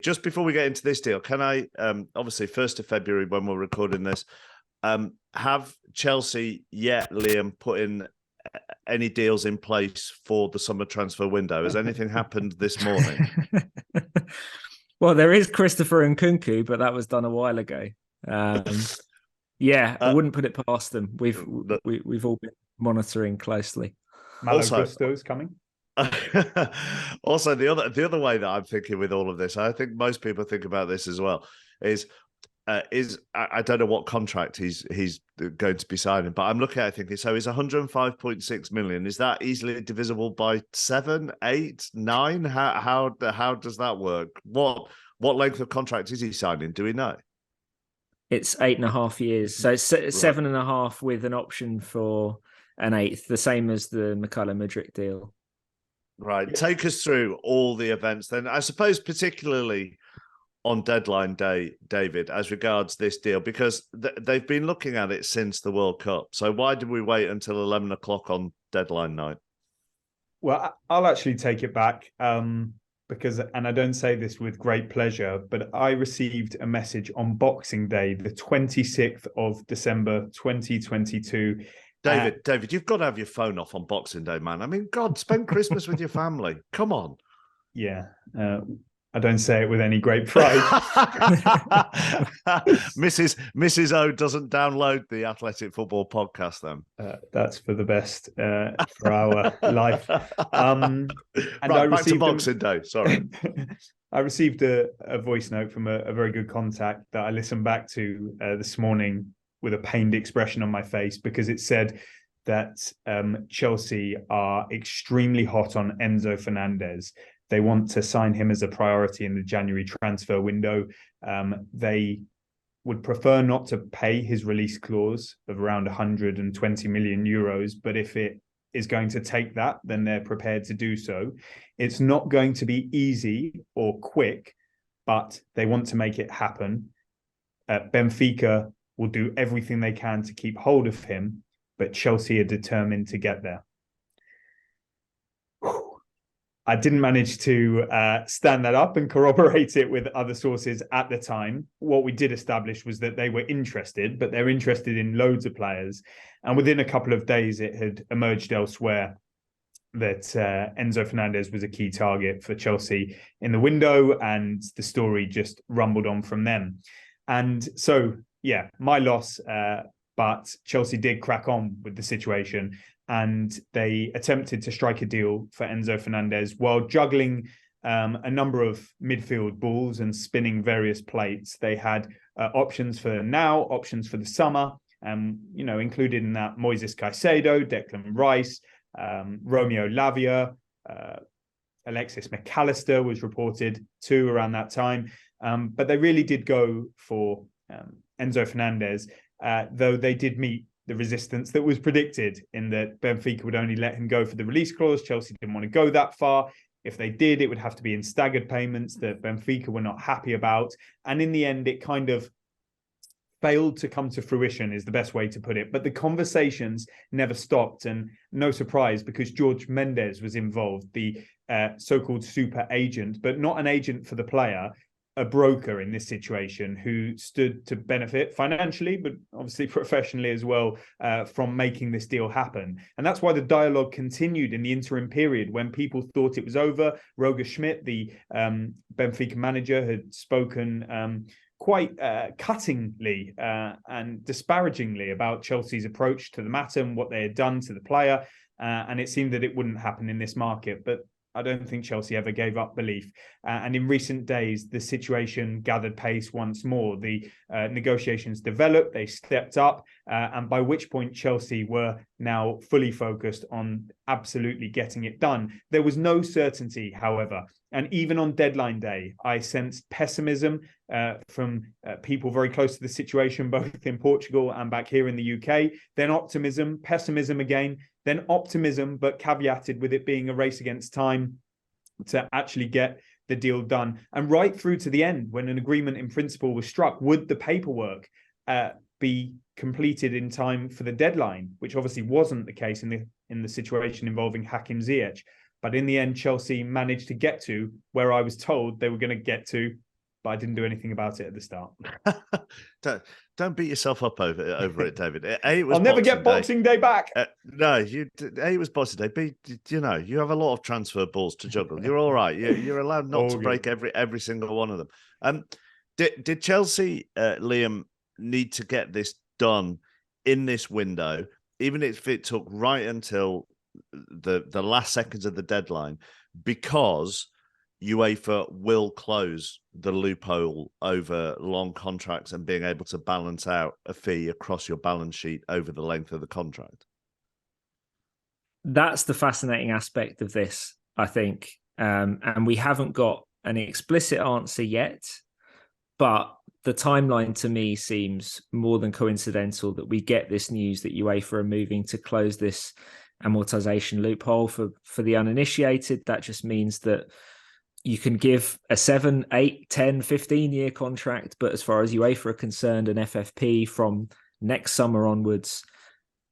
just before we get into this deal, can I, obviously 1st of February when we're recording this, have Chelsea yet, Liam, put in any deals in place for the summer transfer window? Has anything happened this morning? Well, there is Christopher Nkunku, but that was done a while ago. Yeah, I wouldn't put it past them. We've all been monitoring closely. Malo Gusto's coming. Also, the other way that I'm thinking with all of this, I think most people think about this as well, is I don't know what contract he's going to be signing, but I'm looking at it thinking, so is 105.6 million, is that easily divisible by 7, 8, 9? How does that work? What length of contract is he signing? Do we know? It's 8.5 years, so it's 7.5 with an option for an 8th, the same as the Mykhailo Mudryk deal. Right. Take us through all the events then. I suppose particularly on deadline day, David, as regards this deal, because they've been looking at it since the World Cup. So why did we wait until 11 o'clock on deadline night? Well, I'll actually take it back because, and I don't say this with great pleasure, but I received a message on Boxing Day, the 26th of December, 2022. David, you've got to have your phone off on Boxing Day, man. I mean, God, spend Christmas with your family. Come on. Yeah. I don't say it with any great pride. Mrs. O doesn't download the Athletic Football podcast then. That's for the best for our life. And right, back to Boxing Day, sorry. I received a voice note from a very good contact that I listened back to this morning with a pained expression on my face, because it said that Chelsea are extremely hot on Enzo Fernandez. They want to sign him as a priority in the January transfer window. They would prefer not to pay his release clause of around 120 million euros, but if it is going to take that, then they're prepared to do so. It's not going to be easy or quick, but they want to make it happen. Benfica will do everything they can to keep hold of him, but Chelsea are determined to get there. I didn't manage to stand that up and corroborate it with other sources at the time. What we did establish was that they were interested, but they're interested in loads of players. And within a couple of days, it had emerged elsewhere that Enzo Fernandez was a key target for Chelsea in the window, and the story just rumbled on from them. And so, yeah, my loss, but Chelsea did crack on with the situation. And they attempted to strike a deal for Enzo Fernandez while juggling a number of midfield balls and spinning various plates. They had options for now, options for the summer, included in that Moises Caicedo, Declan Rice, Romeo Lavia, Alexis McAllister was reported too around that time. But they really did go for Enzo Fernandez, though they did meet the resistance that was predicted, in that Benfica would only let him go for the release clause. Chelsea didn't want to go that far. If they did, it would have to be in staggered payments that Benfica were not happy about. And in the end, it kind of failed to come to fruition, is the best way to put it. But the conversations never stopped, and no surprise, because George Mendes was involved, the so-called super agent, but not an agent for the player, a broker in this situation, who stood to benefit financially, but obviously professionally as well, from making this deal happen. And that's why the dialogue continued in the interim period when people thought it was over. Roger Schmidt, the Benfica manager, had spoken quite cuttingly and disparagingly about Chelsea's approach to the matter and what they had done to the player. And it seemed that it wouldn't happen in this market. But I don't think Chelsea ever gave up belief. And in recent days, the situation gathered pace once more. The negotiations developed, they stepped up, and by which point Chelsea were now fully focused on absolutely getting it done. There was no certainty, however. And even on deadline day, I sensed pessimism from people very close to the situation, both in Portugal and back here in the UK. Then optimism, pessimism again, then optimism, but caveated with it being a race against time to actually get the deal done. And right through to the end, when an agreement in principle was struck, would the paperwork be completed in time for the deadline, which obviously wasn't the case in the situation involving Hakim Ziyech. But in the end, Chelsea managed to get to where I was told they were going to get to but I didn't do anything about it at the start. Don't beat yourself up over it, David. It was I'll never get Day. Boxing Day back. No, it was Boxing Day. But you have a lot of transfer balls to juggle. You're all right. You're allowed not to break every single one of them. Did Chelsea, Liam, need to get this done in this window, even if it took right until the last seconds of the deadline, because UEFA will close the loophole over long contracts and being able to balance out a fee across your balance sheet over the length of the contract? That's the fascinating aspect of this, I think. And we haven't got an explicit answer yet, but the timeline to me seems more than coincidental that we get this news that UEFA are moving to close this amortization loophole for the uninitiated. That just means that you can give a 7, 8, 10, 15-year contract, but as far as UEFA are concerned, an FFP from next summer onwards,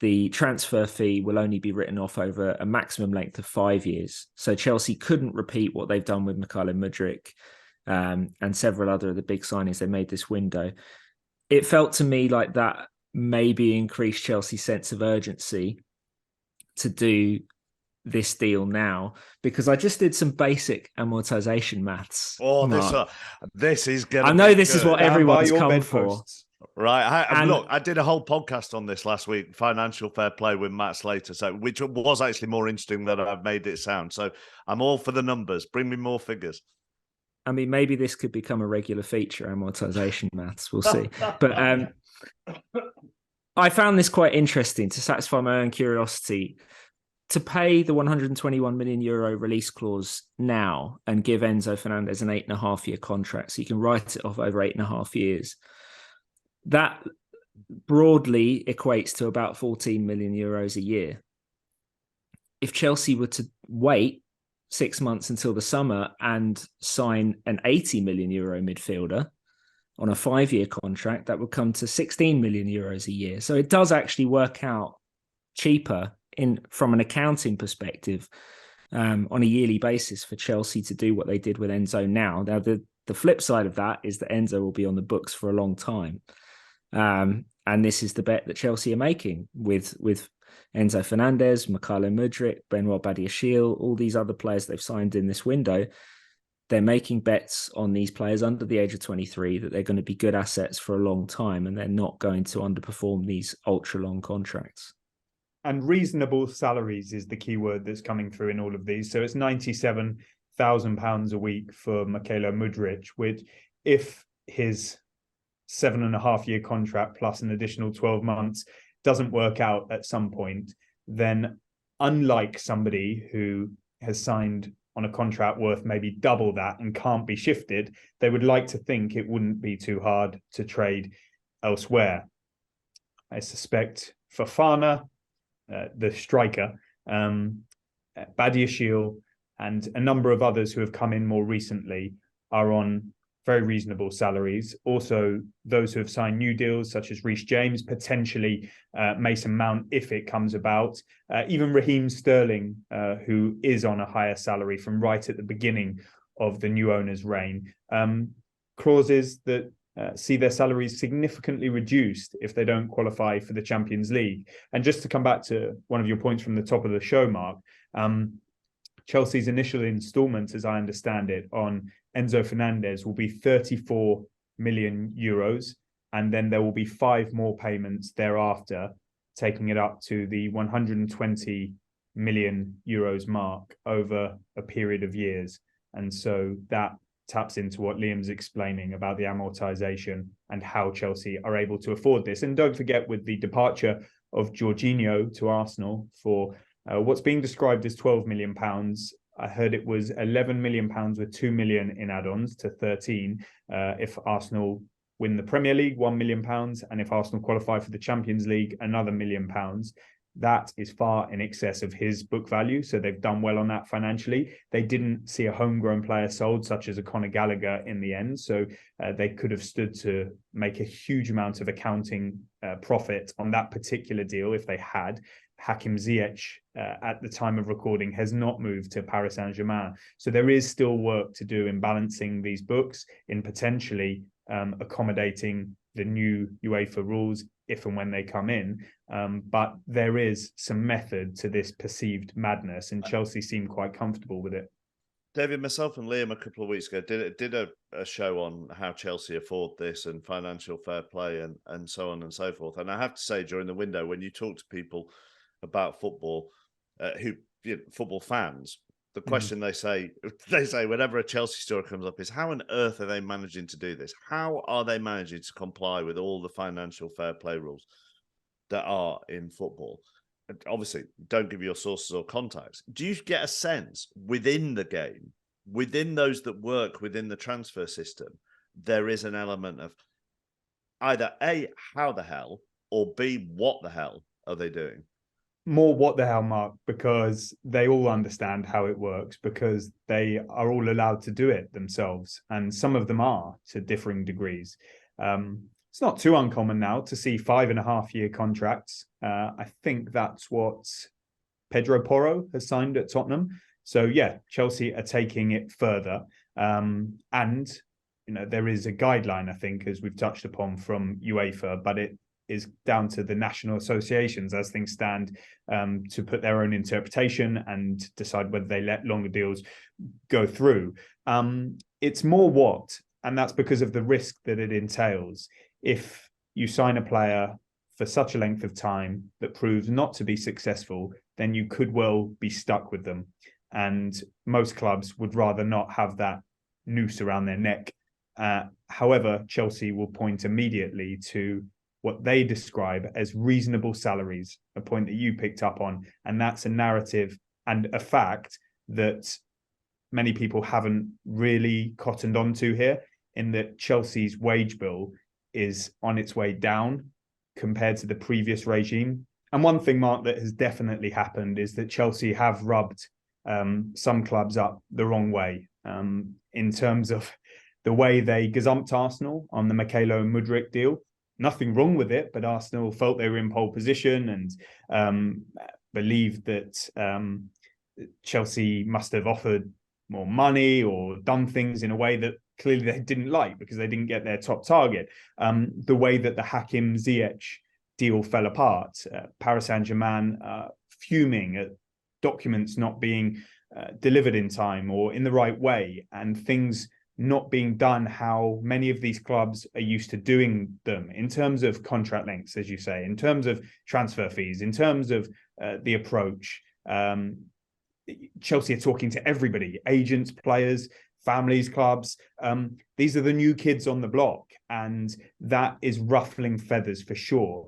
the transfer fee will only be written off over a maximum length of 5 years. So Chelsea couldn't repeat what they've done with Mykhailo Mudryk and several other of the big signings they made this window. It felt to me like that maybe increased Chelsea's sense of urgency to do this deal now, because I just did some basic amortization maths. Oh, this is gonna. I know this is what everyone's come for. Right. I did a whole podcast on this last week, Financial Fair Play with Matt Slater, which was actually more interesting than I've made it sound. So I'm all for the numbers. Bring me more figures. I mean, maybe this could become a regular feature, amortization maths. We'll see. But I found this quite interesting to satisfy my own curiosity. To pay the 121 million euro release clause now and give Enzo Fernandez an 8.5-year contract, so you can write it off over 8.5 years, that broadly equates to about 14 million euros a year. If Chelsea were to wait 6 months until the summer and sign an 80 million euro midfielder on a 5-year contract, that would come to 16 million euros a year. So it does actually work out cheaper from an accounting perspective on a yearly basis for Chelsea to do what they did with Enzo now. Now, the flip side of that is that Enzo will be on the books for a long time. And this is the bet that Chelsea are making with Enzo Fernandez, Mykhailo Mudryk, Benoit Badiashile, all these other players they've signed in this window. They're making bets on these players under the age of 23 that they're going to be good assets for a long time, and they're not going to underperform these ultra-long contracts. And reasonable salaries is the key word that's coming through in all of these. So it's £97,000 a week for Mykhailo Mudryk, which, if his 7.5-year contract plus an additional 12 months doesn't work out at some point, then unlike somebody who has signed on a contract worth maybe double that and can't be shifted, they would like to think it wouldn't be too hard to trade elsewhere. I suspect Fofana, the striker, Badiashile, and a number of others who have come in more recently are on very reasonable salaries. Also, those who have signed new deals, such as Reece James, potentially Mason Mount, if it comes about. Even Raheem Sterling, who is on a higher salary from right at the beginning of the new owner's reign. Clauses that see their salaries significantly reduced if they don't qualify for the Champions League. And just to come back to one of your points from the top of the show, Mark, Chelsea's initial instalment, as I understand it, on Enzo Fernandez will be 34 million euros. And then there will be 5 more payments thereafter, taking it up to the 120 million euros mark over a period of years. And so that taps into what Liam's explaining about the amortization and how Chelsea are able to afford this. And don't forget, with the departure of Jorginho to Arsenal for what's being described as £12 million, I heard it was £11 million with 2 million in add-ons to 13. If Arsenal win the Premier League, £1 million, and if Arsenal qualify for the Champions League, another £1 million. That is far in excess of his book value. So they've done well on that financially. They didn't see a homegrown player sold, such as a Conor Gallagher, in the end. So they could have stood to make a huge amount of accounting profit on that particular deal if they had. Hakim Ziyech at the time of recording has not moved to Paris Saint-Germain. So there is still work to do in balancing these books, in potentially accommodating the new UEFA rules if and when they come in. But there is some method to this perceived madness, and Chelsea seem quite comfortable with it. David, myself and Liam a couple of weeks ago did a show on how Chelsea afford this and financial fair play and so on and so forth. And I have to say, during the window, when you talk to people about football, football fans, the question they say whenever a Chelsea story comes up is, how on earth are they managing to do this? How are they managing to comply with all the financial fair play rules that are in football? Obviously, don't give your sources or contacts. Do you get a sense within the game, within those that work within the transfer system, there is an element of either A, how the hell, or B, what the hell are they doing? More what the hell, Mark, because they all understand how it works, because they are all allowed to do it themselves. And some of them are to differing degrees. It's not too uncommon now to see 5.5-year contracts. I think that's what Pedro Porro has signed at Tottenham. So yeah, Chelsea are taking it further. And there is a guideline, I think, as we've touched upon, from UEFA, but it is down to the national associations as things stand to put their own interpretation and decide whether they let longer deals go through. It's more what, and that's because of the risk that it entails. If you sign a player for such a length of time that proves not to be successful, then you could well be stuck with them. And most clubs would rather not have that noose around their neck. However, Chelsea will point immediately to what they describe as reasonable salaries, a point that you picked up on. And that's a narrative and a fact that many people haven't really cottoned onto here, in that Chelsea's wage bill is on its way down compared to the previous regime. And one thing, Mark, that has definitely happened is that Chelsea have rubbed some clubs up the wrong way in terms of the way they gazumped Arsenal on the Mykhailo Mudryk deal. Nothing wrong with it, but Arsenal felt they were in pole position and believed that Chelsea must have offered more money or done things in a way that clearly they didn't like because they didn't get their top target. The way that the Hakim Ziyech deal fell apart, Paris Saint-Germain fuming at documents not being delivered in time or in the right way, and things not being done how many of these clubs are used to doing them, in terms of contract lengths, as you say, in terms of transfer fees, in terms of the approach. Chelsea are talking to everybody, agents, players, families, clubs. These are the new kids on the block, and that is ruffling feathers for sure.